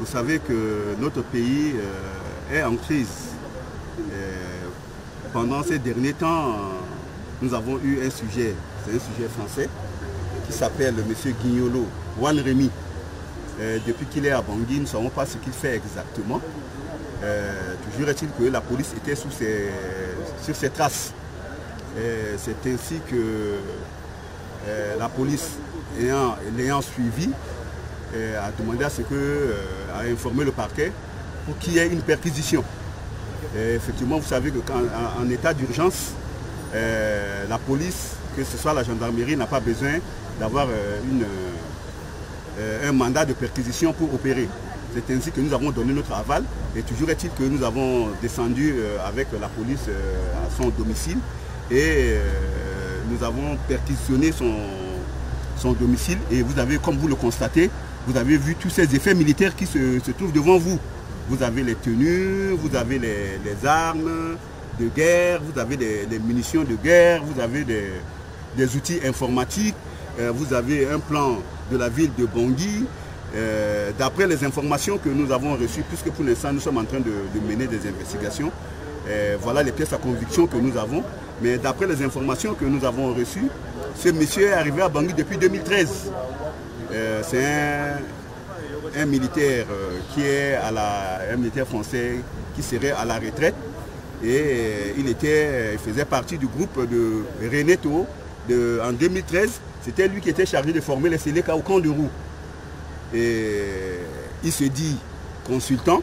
Vous savez que notre pays est en crise. Pendant ces derniers temps, nous avons eu un sujet, c'est un sujet français, qui s'appelle M. Guignolo, Juan Remy. Depuis qu'il est à Bangui, nous ne savons pas ce qu'il fait exactement. Toujours est-il que la police était sur ses traces. C'est ainsi que la police, l'ayant suivi, a demandé à ce que, a informé le parquet pour qu'il y ait une perquisition. Effectivement, vous savez qu'en état d'urgence, la police, que ce soit la gendarmerie, n'a pas besoin d'avoir un mandat de perquisition pour opérer. C'est ainsi que nous avons donné notre aval. Et toujours est-il que nous avons descendu avec la police à son domicile et nous avons perquisitionné son domicile. Et vous avez, comme vous le constatez, vous avez vu tous ces effets militaires qui se trouvent devant vous. Vous avez les tenues, vous avez les armes de guerre, vous avez les munitions de guerre, vous avez des outils informatiques, vous avez un plan de la ville de Bangui. D'après les informations que nous avons reçues, puisque pour l'instant nous sommes en train de mener des investigations, voilà les pièces à conviction que nous avons. Mais d'après les informations que nous avons reçues, ce monsieur est arrivé à Bangui depuis 2013. C'est un militaire qui est un militaire français qui serait à la retraite. Et il faisait partie du groupe de René Tho. En 2013, c'était lui qui était chargé de former les Séléka au camp de Roux. Et il se dit consultant.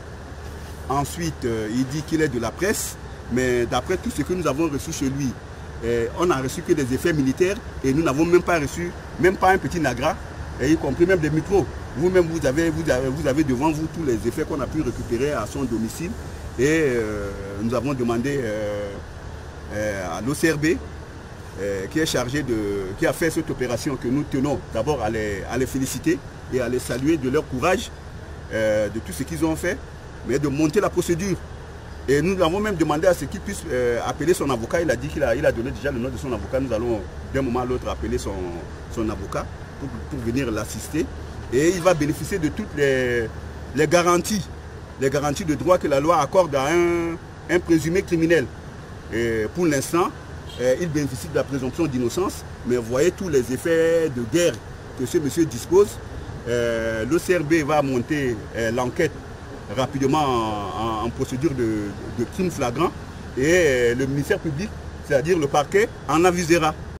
Ensuite, il dit qu'il est de la presse. Mais d'après tout ce que nous avons reçu chez lui, on n'a reçu que des effets militaires et nous n'avons même pas reçu, même pas un petit nagra, y compris même des micros. Vous-même, vous avez devant vous tous les effets qu'on a pu récupérer à son domicile. Et nous avons demandé à l'OCRB, qui a fait cette opération, que nous tenons d'abord à les féliciter et à les saluer de leur courage, de tout ce qu'ils ont fait, mais de monter la procédure. Et nous avons même demandé à ce qu'il puisse appeler son avocat. Il a dit qu'il a donné déjà le nom de son avocat. Nous allons d'un moment à l'autre appeler son avocat pour venir l'assister. Et il va bénéficier de toutes les garanties de droit que la loi accorde à un présumé criminel. Et pour l'instant, il bénéficie de la présomption d'innocence, mais vous voyez tous les effets de guerre que ce monsieur dispose. L'OCRB va monter l'enquête rapidement en procédure de crime flagrant et le ministère public, c'est-à-dire le parquet, en avisera.